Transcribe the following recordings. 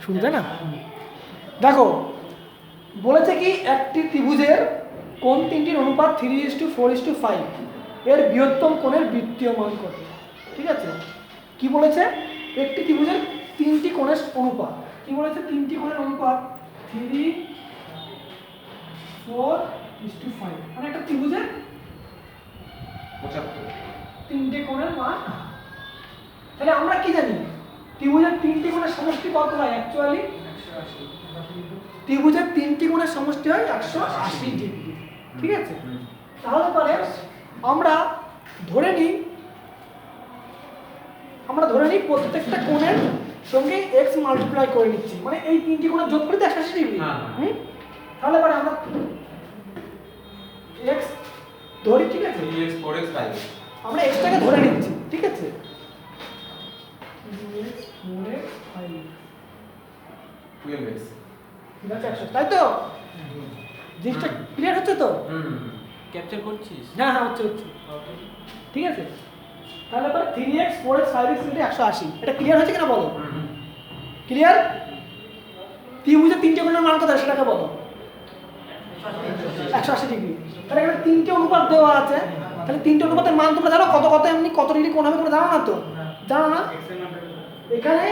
শুরু, তাই না? দেখো বলেছে কি একটি ত্রিভুজের কোণ তিনটির অনুপাত 3:4:5 এর বৃহত্তম কোণের বৃত্তীয় মান কত। ঠিক আছে, কি বলেছে? একটি ত্রিভুজের তিনটি কোণের অনুপাত, কি বলেছে? তিনটি কোণের অনুপাত 3:4:5, মানে একটা ত্রিভুজের 75 তিনটে কোণের মান। তাহলে আমরা কি জানি ত্রিভুজের তিনটি কোণের সমষ্টি কত হয়? অ্যাকচুয়ালি 180। ত্রিভুজের তিনটি কোণের সমষ্টি হয় 180 ডিগ্রি। ঠিক আছে, তাহলে পরে আমরা ধরে নিই প্রত্যেকটা কোণের সঙ্গে x মাল্টিপ্লাই করে নিচ্ছি, মানে এই তিনটি কোণের যোগ করে 180 ডিগ্রি। তাহলে পরে আমরা x ধরি, ঠিক আছে? 3x 4x 5x আমরা x টাকে ধরে নিচ্ছি, ঠিক আছে? 3x 4x 5x 12x, ঠিক আছে, 100, তাই তো? জিনিসটা ক্লিয়ার হচ্ছে তো? ক্যাপচার করছিস? হ্যাঁ হ্যাঁ, হচ্ছে। ঠিক আছে, তাহলে পরে 3x 4x 5x 180, এটা ক্লিয়ার হচ্ছে কিনা বলো? ক্লিয়ার? ত্রিভুজের তিনটে কোণের মান কত সেটাকে বলো। 180 ডিগ্রি। তাহলে এখানে তিনটে অনুপাত দেওয়া আছে, তাহলে তিনটে অনুপাতের মান তোমরা জানো? কত কত এমনি কত ডিগ্রি কোণ হবে তোমরা জানো না তো? জানো না? এখানে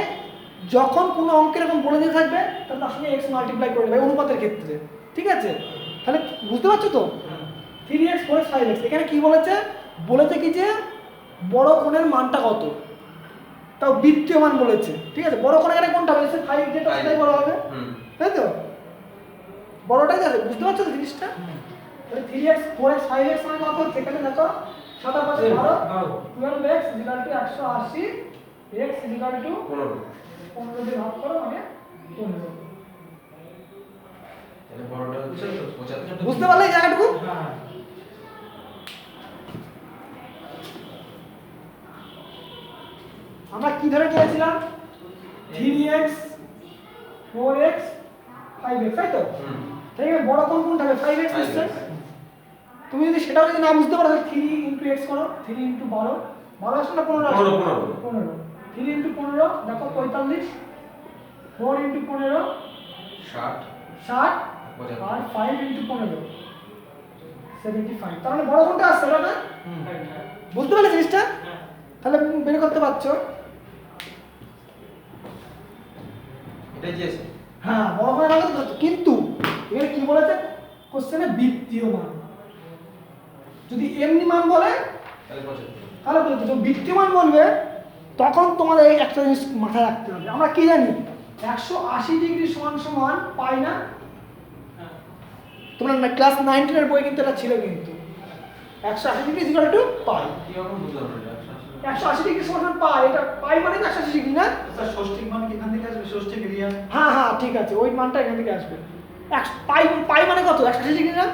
যখন কোনো অঙ্ক এরকম বলে দিয়ে থাকবে তাহলে তার সঙ্গে x মাল্টিপ্লাই করে নেবে অনুপাতের ক্ষেত্রে। ঠিক আছে, তাহলে বুঝতে পারছো তো? 3x 4x 5x এখানে কি বলেছে? বলেছে কি যে বড় কোণের মানটা কত, তাও বৃত্তীয় মান বলেছে। ঠিক আছে, বড় কোণ এখানে কোনটা বলেছে? 5 যেটা সেটাই বড় হবে, তাই তো? বড়টাই আছে, বুঝতে পারছো তো জিনিসটা? তাহলে 3x 4x 5x মানে কত হচ্ছে? এখানে দেখো 7 আর 5 12, 12x = 180, x = 15 দিয়ে ভাগ করো মানে 15। তাহলে বড়টা হচ্ছে 75। বুঝতে পারলে এই জায়গাটুকু? আমরা কি ধরে নিয়েছিলাম? 3x 4x 5x, তাই তো? তাহলে বড় কোণ কোনটা হবে? 5x নিশ্চয়। তুমি যদি সেটাও যদি না বুঝতে পারো তাহলে 3 × x করো, 3 × 12, 12 আসলে না 15 আসলে? 15, 3 × 15 দেখো 45, 4 × 15 60, আর 5 × 15 75। তার মানে বড় কোণটা আসছে না? বুঝতে পারলে জিনিসটা? তাহলে বের করতে পারছো? এটাই কি আছে? হ্যাঁ, বড় কোণের মান কত? কিন্তু এখানে কি বলেছে কোশ্চেনে? বৃত্তীয় মান। যদি এমনি মান বলে তাহলে 75। তাহলে বলতে যখন বৃত্তীয় মান বলবে তখন তোমাদের এই একটা জিনিস মাথায় রাখতে হবে। আমরা কি জানি 180 ডিগ্রি সমান সমান পাই না? তোমরা ক্লাস 9 এর বই কিন্তু এটা ছিল, কিন্তু 180 ডিগ্রি = পাই। কি রকম বুঝলাম না? 180 ডিগ্রি সমান পাই, এটা পাই মানে 180 ডিগ্রি না? স্যার ষষ্ঠিক মান কি এখান থেকে আসবে? ষষ্ঠিক রিয়াল। হ্যাঁ হ্যাঁ, ঠিক আছে, ওই মানটা এখান থেকে আসবে। পাই মানে কত? 180 ডিগ্রি না?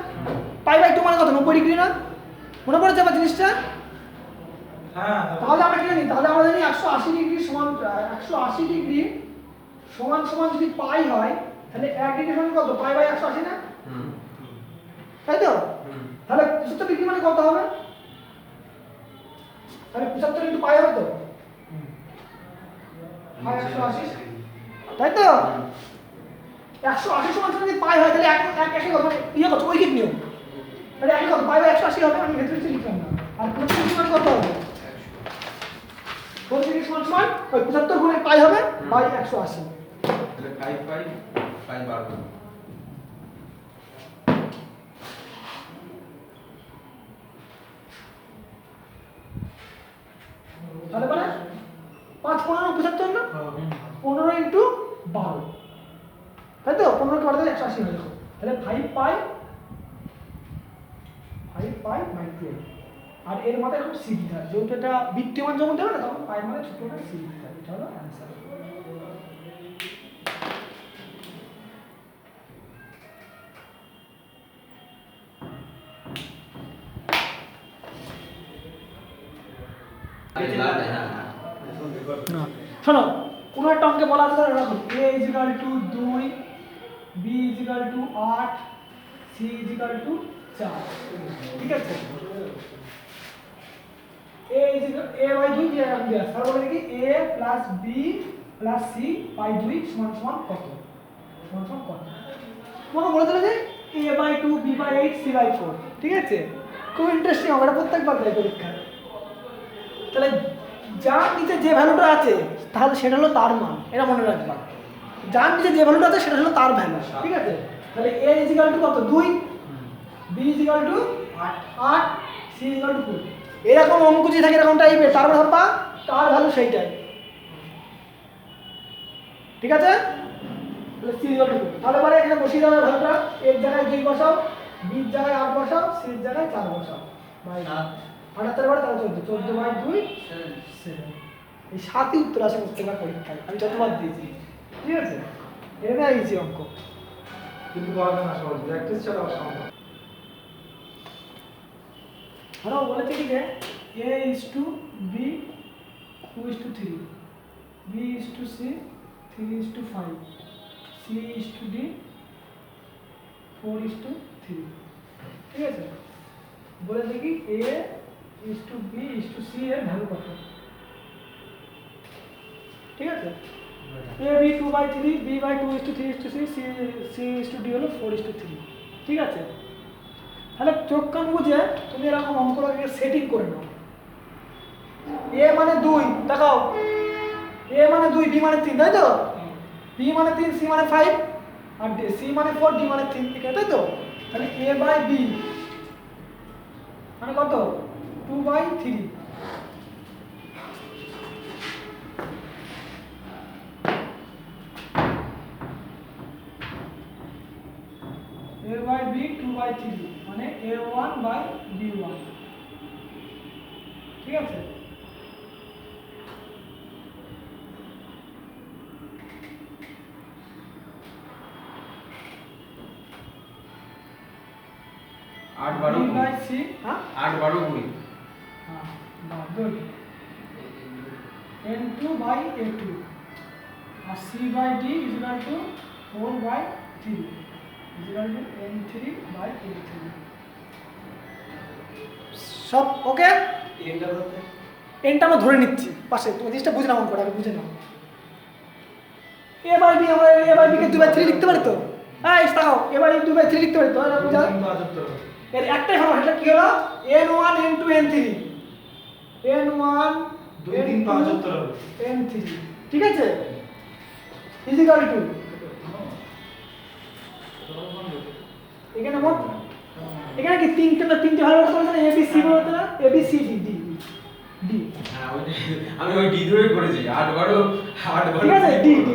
π/2 মানে কত? 90 ডিগ্রি না? মনে পড়েছে আবার জিনিসটা? হ্যাঁ, তাহলে আমরা কি জানি? তাহলে আমরা জানি 180 ডিগ্রি সমান 180 ডিগ্রি সমান সমান যদি পাই হয় তাহলে 1 ডিগ্রি সমান কত? π/180 না? তাই তো? তাহলে 75 ডিগ্রি মানে কত হবে? তাহলে 75 × পাই হবে তো? পাই 180, তাই তো? 180 সমান যদি পাই হয় তাহলে একই কথা, মানে ইয়ে কত? ঐকিক নিয়ম। তাহলে একই কথা, π/180 হবে, আমি ভেতরে কিছু লিখলাম না। আর 75 ডিগ্রি মানে কত হবে? 75 ডিগ্রি সমান সমান ওই 75 গুণে পাই হবে বাই 180। তাহলে 5 বার করব। তাহলে মানে 5 15 75 না? 15 × 12, তাই তো? 15 কে 12 দিয়ে 180 হয়ে যাবে। তাহলে 5 পাই / 12। আর এর মাথায় খুব সি দিতে হয়, যেহেতু এটা বৃত্তীয় মান যখন দেবে না তখন পাই মানে ছোট একটা সি দিতে হয়। এটা হলো অ্যান্সার। শোনো, কোনো একটা অঙ্কে বলা আছে এরকম a = 2, b = 8, c = 4। ঠিক আছে, a/2 দিয়ে রাখা আছে। তাহলে বলে কি a + b plus C by 2 সমান সমান কত? সমান সমান কত? তোমাকে বলে দিল যে a/2 b/8 c/4, ঠিক আছে? খুব ইন্টারেস্টিং হবে, এটা প্রত্যেকবার দেয় পরীক্ষায়। তাহলে যার নিচে যে ভ্যালুটা আছে তাহলে সেটা হলো তার মান, এটা মনে রাখবা। যার নিচে যে ভ্যালুটা আছে সেটা হলো তার ভ্যালু, ঠিক আছে? তাহলে a = কত? 2, b = 8, c = 2। এরকম অঙ্ক যদি থাকে এরকম টাইপের, তার মানে ভাববা তার ভ্যালু সেইটাই, ঠিক আছে? তাহলে c = 2। তাহলে পরে এখানে বসিয়ে দাও ভ্যালুটা, এর জায়গায় 2 বসাও, b এর জায়গায় 8 বসাও, c এর জায়গায় 4 বসাও। বাই 78 বার তাহলে 14, 14/2 7। এই 7ই উত্তর আসে প্রত্যেকবার পরীক্ষায়, আমি যতবার দিয়েছি, ঠিক আছে? এটা ইজি অঙ্ক। কিন্তু পারবে না সহজ, প্র্যাকটিস ছাড়া অসম্ভব। আরও বলেছে কি যে a is to b 2 is to 3, b is to c 3 is to 5, c is to d 4 is to 3, ঠিক আছে? বলে দেখি a is to b is to c এর ভ্যালু কত, ঠিক আছে? a b 2/3, b/2 is to 3 is to c, c is to d হলো 4 is to 3, ঠিক আছে? তাহলে চোখ কান বুঝে তুমি এরকম অঙ্কটাকে সেটিং করে নাও। a মানে 2, দেখাও, a মানে 2, b মানে 3, তাই তো? b মানে 3, c মানে 5, আর c মানে 4, d মানে 3, ঠিক আছে, তাই তো? তাহলে a/b মানে কত? 2/3। a/b 2/3 মানে a1/b1, ঠিক আছে? আট বারো কুড়ি। b/c, হ্যাঁ 8 12 20। হ্যাঁ গুড। n2/a2 আর c/d = 4/3 = n3/a3। সব ওকে? এন্টার করতে এনটা আমরা ধরে নিচ্ছি পাশে, তুমি জিনিসটা বুঝে নাও, অঙ্কটা বুঝে নাও। a/b আমরা a/b কে 2/3 লিখতে পারি তো? হ্যাঁ তাকাও, a/b 2/3 লিখতে পারি তো? এটা বুঝা এর একটাই হবে, সেটা কি হলো? n1 n2 n3, n1 2 3 5 উত্তর হবে। n3, ঠিক আছে? ইজিক্যাল টু এখানে মোট এখানে কি তিনটে ভালো করে বলছেন, a b c বলতে না, a b c d d d, হ্যাঁ আমি ওই ডি ধরেই করেছি 8 12 8 12। ঠিক আছে? d d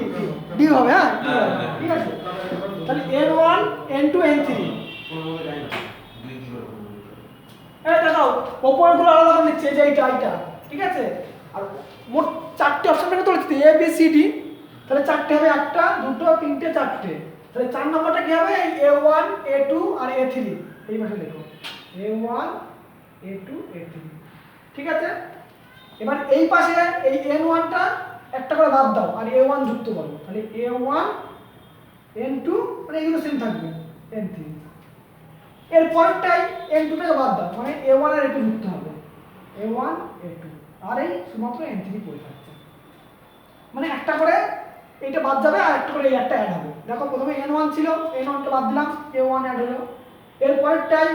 d হবে, হ্যাঁ D হবে, হ্যাঁ। ঠিক আছে? তাহলে n1 n2 n3, কোনো ভাবে জানি না 2 কি করে করব। এই দেখাও উপরের গুলো আলাদা করে নিচ্ছে, এই যে এইটা, ঠিক আছে? আর মোট 4টে অপশন পেয়ে তো লিখতে a b c d, তাহলে 4টে হবে, 1টা 2টো 3টে 4টে। তাহলে 4 নম্বরটা কি হবে? a1 a2 আর a3, এই পাশে লেখো a1 a2 a3, ঠিক আছে? এবার এই পাশে এই n1টা একটা করে বাদ দাও আর a1 যুক্ত করো, তাহলে a1 n2 মানে এগুলো সেম থাকবে, n3। এর পরেরটাই n2 টাকে বাদ দাও, মানে a1 আর a2 যুক্ত হবে, a1 a2, আর এই শুধুমাত্র n3 পড়ে থাকছে। মানে একটা করে এইটা বাদ যাবে আর একটা করে এই একটা অ্যাড হবে। দেখো প্রথমে n1 ছিল, n1 কে বাদ দিলাম, a1 অ্যাড হলো। এর পরেরটাই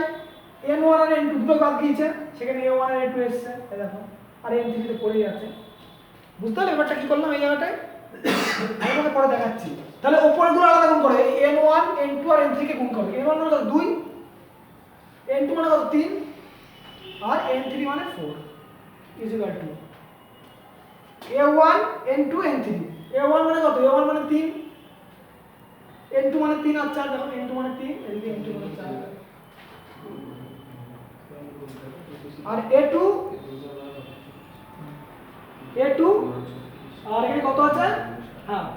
n1 আর n2 দুটো বাদ গিয়েছে, সেখানে a1 আর a2 এসেছে, এই দেখো, আর n3 তে পড়েই আছে। বুঝতে পারলে ব্যাপারটা কি করলাম এই জায়গাটায়? আমি তোমাকে পরে দেখাচ্ছি। তাহলে উপরেরগুলো আলাদা গুণ করো, এই n1 n2 আর n3 কে গুণ করো। n1 মানে কত? 2, n2 মানে কত? 3, আর n3 মানে 4 = a1 n2 n3। a1 মানে কত? a1 মানে 3, n2 মানে 3 আর 4, দেখো n2 মানে 3, এদিকে n2 মানে 4, আর a2 আর এখানে কত আছে? হ্যাঁ